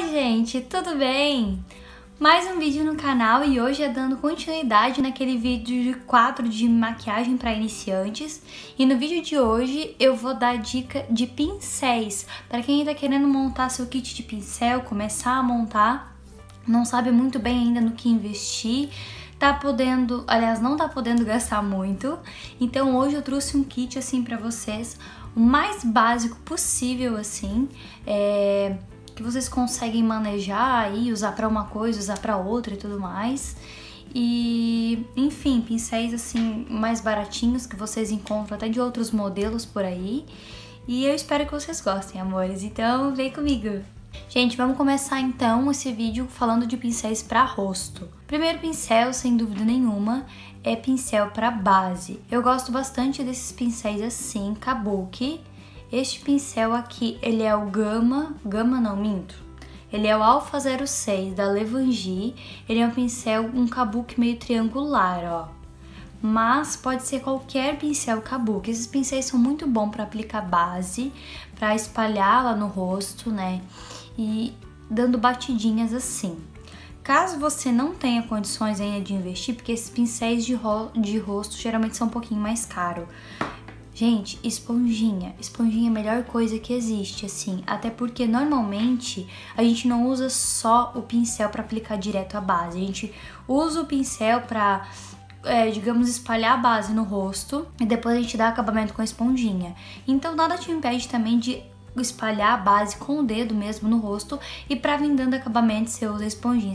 Oi gente, tudo bem? Mais um vídeo no canal e hoje é dando continuidade naquele vídeo de quadro de maquiagem para iniciantes. E no vídeo de hoje eu vou dar dica de pincéis para quem está querendo montar seu kit de pincel, começar a montar, não sabe muito bem ainda no que investir, não tá podendo gastar muito. Então hoje eu trouxe um kit assim para vocês, o mais básico possível assim, que vocês conseguem manejar e usar para uma coisa, usar para outra e tudo mais. E, enfim, pincéis assim mais baratinhos que vocês encontram até de outros modelos por aí. E eu espero que vocês gostem, amores. Então, vem comigo. Gente, vamos começar então esse vídeo falando de pincéis para rosto. Primeiro pincel, sem dúvida nenhuma, é pincel para base. Eu gosto bastante desses pincéis assim, Kabuki. Este pincel aqui, ele é o ele é o Alpha 06 da Levangie. Ele é um pincel, um kabuki meio triangular, ó. Mas pode ser qualquer pincel kabuki. Esses pincéis são muito bons para aplicar base, para espalhar lá no rosto, né? E dando batidinhas assim. Caso você não tenha condições ainda de investir, porque esses pincéis de rosto geralmente são um pouquinho mais caros. Gente, esponjinha. Esponjinha é a melhor coisa que existe, assim. Até porque, normalmente, a gente não usa só o pincel para aplicar direto a base. A gente usa o pincel para, digamos, espalhar a base no rosto. E depois a gente dá acabamento com a esponjinha. Então, nada te impede também de espalhar a base com o dedo mesmo no rosto. E para vir dando acabamento, você usa a esponjinha.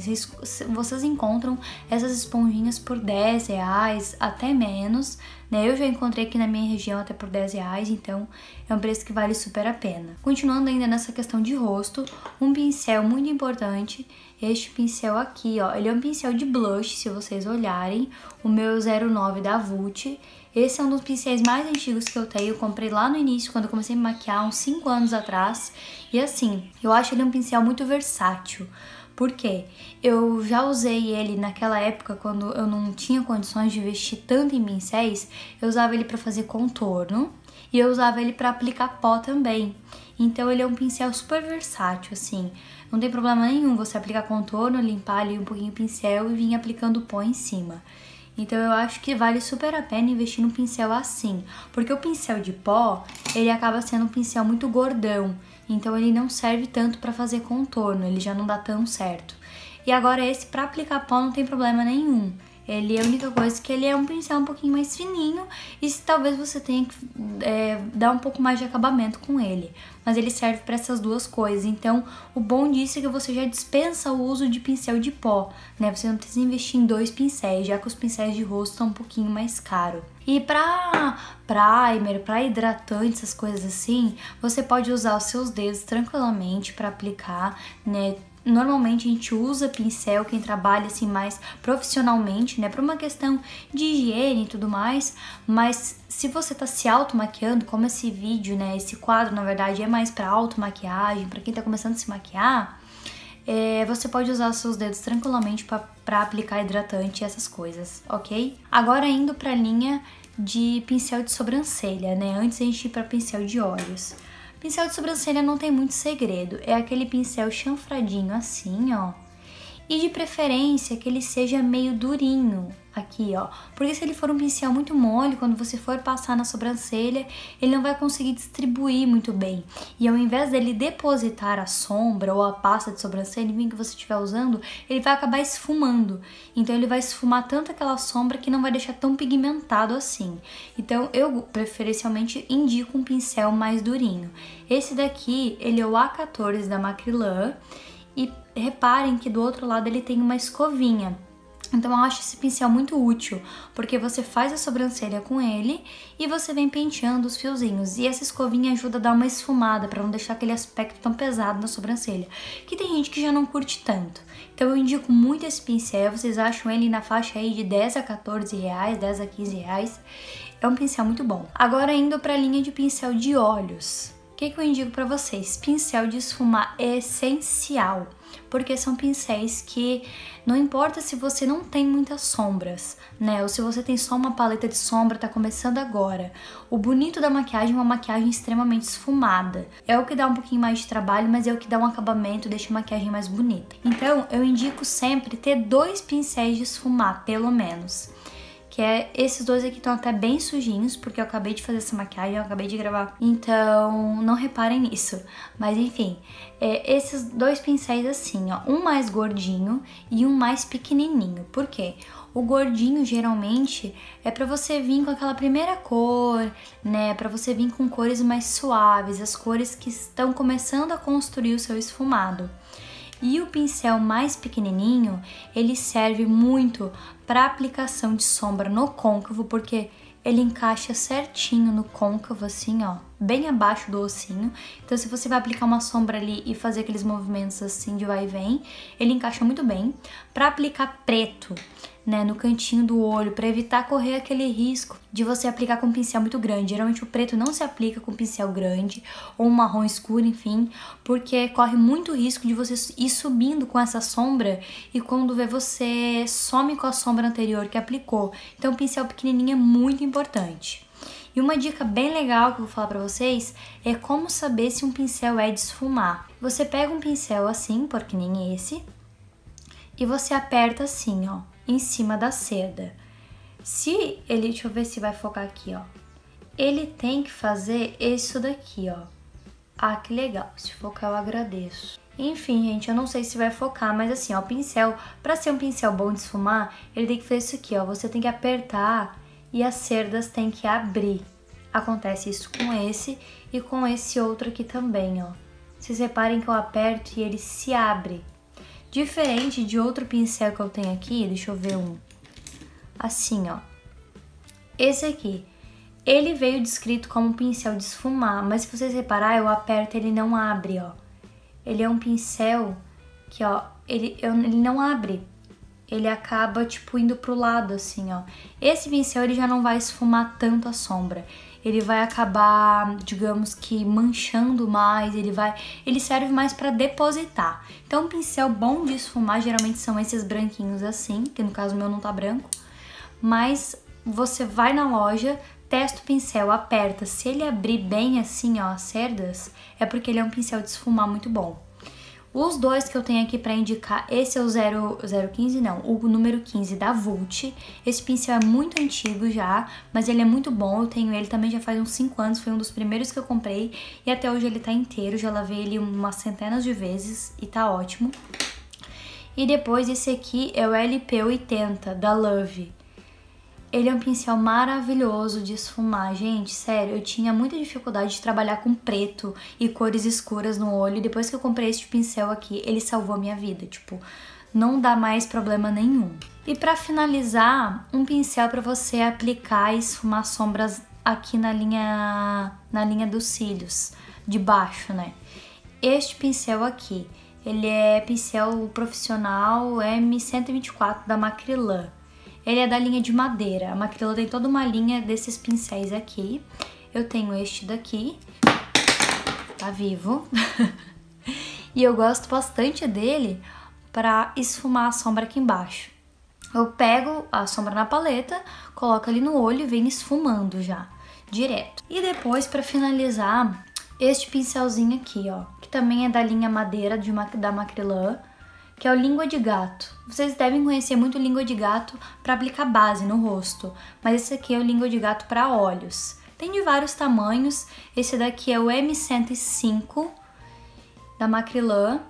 Vocês encontram essas esponjinhas por R$10, até menos, né? Eu já encontrei aqui na minha região até por R$10, então é um preço que vale super a pena. Continuando ainda nessa questão de rosto, um pincel muito importante, este pincel aqui, ó, ele é um pincel de blush, se vocês olharem, o meu 09 da Vult. Esse é um dos pincéis mais antigos que eu tenho, eu comprei lá no início, quando eu comecei a me maquiar, uns 5 anos atrás. E assim, eu acho ele um pincel muito versátil. Por quê? Eu já usei ele naquela época, quando eu não tinha condições de investir tanto em pincéis, eu usava ele para fazer contorno e eu usava ele para aplicar pó também. Então ele é um pincel super versátil, assim. Não tem problema nenhum você aplicar contorno, limpar ali um pouquinho o pincel e vir aplicando pó em cima. Então eu acho que vale super a pena investir num pincel assim, porque o pincel de pó, ele acaba sendo um pincel muito gordão, então ele não serve tanto para fazer contorno, ele já não dá tão certo. E agora esse para aplicar pó não tem problema nenhum. Ele é a única coisa que ele é um pincel um pouquinho mais fininho e talvez você tenha que dar um pouco mais de acabamento com ele. Mas ele serve para essas duas coisas. Então, o bom disso é que você já dispensa o uso de pincel de pó, né? Você não precisa investir em 2 pincéis, já que os pincéis de rosto são um pouquinho mais caros. E para primer, para hidratante, essas coisas assim, você pode usar os seus dedos tranquilamente para aplicar, né? Normalmente a gente usa pincel, quem trabalha assim mais profissionalmente, né, por uma questão de higiene e tudo mais, mas se você tá se automaquiando, como esse vídeo, né, esse quadro na verdade é mais pra automaquiagem, pra quem tá começando a se maquiar, você pode usar os seus dedos tranquilamente pra aplicar hidratante e essas coisas, ok? Agora indo pra linha de pincel de sobrancelha, né, antes a gente ir pra pincel de olhos. Pincel de sobrancelha não tem muito segredo, é aquele pincel chanfradinho assim, ó. E de preferência que ele seja meio durinho aqui, ó. Porque se ele for um pincel muito mole, quando você for passar na sobrancelha, ele não vai conseguir distribuir muito bem. E ao invés dele depositar a sombra ou a pasta de sobrancelha, enfim, que você estiver usando, ele vai acabar esfumando. Então ele vai esfumar tanto aquela sombra que não vai deixar tão pigmentado assim. Então eu preferencialmente indico um pincel mais durinho. Esse daqui, ele é o A14 da Macrylan. E reparem que do outro lado ele tem uma escovinha. Então eu acho esse pincel muito útil, porque você faz a sobrancelha com ele e você vem penteando os fiozinhos. E essa escovinha ajuda a dar uma esfumada, para não deixar aquele aspecto tão pesado na sobrancelha, que tem gente que já não curte tanto. Então eu indico muito esse pincel, vocês acham ele na faixa aí de 10 a 14 reais, 10 a 15 reais. É um pincel muito bom. Agora indo para a linha de pincel de olhos. O que eu indico para vocês? Pincel de esfumar é essencial, porque são pincéis que não importa se você não tem muitas sombras, né? Ou se você tem só uma paleta de sombra, tá começando agora. O bonito da maquiagem é uma maquiagem extremamente esfumada. É o que dá um pouquinho mais de trabalho, mas é o que dá um acabamento, deixa a maquiagem mais bonita. Então, eu indico sempre ter 2 pincéis de esfumar, pelo menos. Que é, esses 2 aqui estão até bem sujinhos, porque eu acabei de fazer essa maquiagem, eu acabei de gravar. Então, não reparem nisso. Mas enfim, esses 2 pincéis assim, ó. Um mais gordinho e um mais pequenininho. Por quê? O gordinho, geralmente, é pra você vir com aquela primeira cor, né? Pra você vir com cores mais suaves, as cores que estão começando a construir o seu esfumado. E o pincel mais pequenininho, ele serve muito para aplicação de sombra no côncavo, porque ele encaixa certinho no côncavo, assim, ó, bem abaixo do ossinho. Então, se você vai aplicar uma sombra ali e fazer aqueles movimentos assim de vai e vem, ele encaixa muito bem. Para aplicar preto, né, no cantinho do olho, para evitar correr aquele risco de você aplicar com um pincel muito grande. Geralmente o preto não se aplica com pincel grande ou um marrom escuro, enfim, porque corre muito risco de você ir subindo com essa sombra e quando vê você some com a sombra anterior que aplicou. Então o pincel pequenininho é muito importante. E uma dica bem legal que eu vou falar pra vocês é como saber se um pincel é de esfumar. Você pega um pincel assim, porque nem esse, e você aperta assim, ó, em cima da cerda. Se ele, deixa eu ver se vai focar aqui, ó. Ele tem que fazer isso daqui, ó. Ah, que legal. Se focar, eu agradeço. Enfim, gente, eu não sei se vai focar, mas assim, ó, o pincel, pra ser um pincel bom de esfumar, ele tem que fazer isso aqui, ó. Você tem que apertar e as cerdas tem que abrir. Acontece isso com esse e com esse outro aqui também, ó. Vocês reparem que eu aperto e ele se abre. Diferente de outro pincel que eu tenho aqui, deixa eu ver um. Assim, ó. Esse aqui, ele veio descrito como pincel de esfumar, mas se vocês reparar, eu aperto e ele não abre, ó. Ele é um pincel que, ó, ele não abre. Ele acaba, tipo, indo pro lado, assim, ó. Esse pincel, ele já não vai esfumar tanto a sombra. Ele vai acabar, digamos que, manchando mais, ele serve mais para depositar. Então, um pincel bom de esfumar, geralmente são esses branquinhos assim, que no caso o meu não tá branco. Mas você vai na loja, testa o pincel, aperta. Se ele abrir bem assim, ó, as cerdas, é porque ele é um pincel de esfumar muito bom. Os 2 que eu tenho aqui para indicar, esse é o 015, não, o número 15 da Vult. Esse pincel é muito antigo já, mas ele é muito bom, eu tenho ele também já faz uns 5 anos, foi um dos primeiros que eu comprei e até hoje ele tá inteiro, já lavei ele umas centenas de vezes e tá ótimo. E depois esse aqui é o LP80 da Love. Ele é um pincel maravilhoso de esfumar, gente, sério, eu tinha muita dificuldade de trabalhar com preto e cores escuras no olho, e depois que eu comprei esse pincel aqui, ele salvou a minha vida, tipo, não dá mais problema nenhum. E pra finalizar, um pincel pra você aplicar e esfumar sombras aqui na linha dos cílios, de baixo, né? Este pincel aqui, ele é pincel profissional M124 da Macrylan. Ele é da linha de madeira. A Macrylan tem toda uma linha desses pincéis aqui. Eu tenho este daqui, tá vivo. E eu gosto bastante dele para esfumar a sombra aqui embaixo. Eu pego a sombra na paleta, coloco ali no olho e venho esfumando já, direto. E depois, para finalizar, este pincelzinho aqui, ó, que também é da linha madeira da Macrylan, que é o língua de gato. Vocês devem conhecer muito língua de gato para aplicar base no rosto, mas esse aqui é o língua de gato para olhos. Tem de vários tamanhos, esse daqui é o M105 da Macrylan.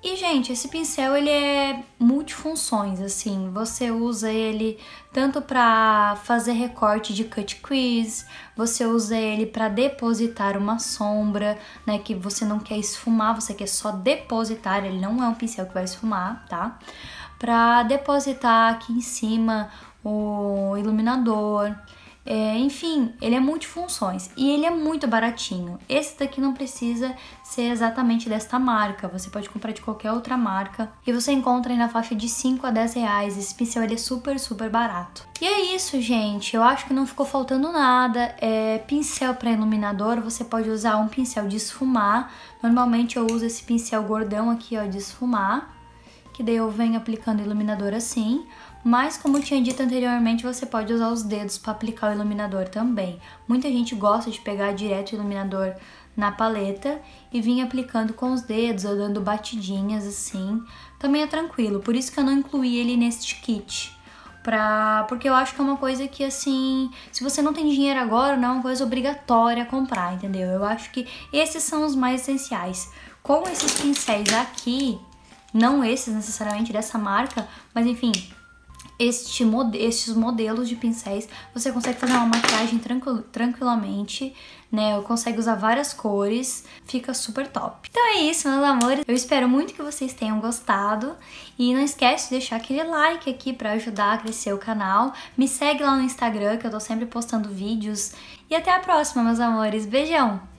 E, gente, esse pincel, ele é multifunções, assim, você usa ele tanto para fazer recorte de cut crease, você usa ele para depositar uma sombra, né, que você não quer esfumar, você quer só depositar, ele não é um pincel que vai esfumar, tá? Para depositar aqui em cima o iluminador, Enfim, ele é multifunções e ele é muito baratinho. Esse daqui não precisa ser exatamente desta marca, você pode comprar de qualquer outra marca e você encontra aí na faixa de 5 a 10 reais. Esse pincel ele é super, super barato. E é isso, gente, eu acho que não ficou faltando nada. Pincel para iluminador, você pode usar um pincel de esfumar. Normalmente eu uso esse pincel gordão aqui, ó, de esfumar, que daí eu venho aplicando iluminador assim. Mas, como eu tinha dito anteriormente, você pode usar os dedos para aplicar o iluminador também. Muita gente gosta de pegar direto o iluminador na paleta e vir aplicando com os dedos ou dando batidinhas assim. Também é tranquilo, por isso que eu não incluí ele neste kit. Porque eu acho que é uma coisa que, assim, se você não tem dinheiro agora, não é uma coisa obrigatória comprar, entendeu? Eu acho que esses são os mais essenciais. Com esses pincéis aqui, não esses necessariamente dessa marca, mas enfim, estes modelos de pincéis, você consegue fazer uma maquiagem tranquilamente, né? Consegue usar várias cores, fica super top. Então é isso, meus amores. Eu espero muito que vocês tenham gostado. E não esquece de deixar aquele like aqui pra ajudar a crescer o canal. Me segue lá no Instagram, que eu tô sempre postando vídeos. E até a próxima, meus amores. Beijão!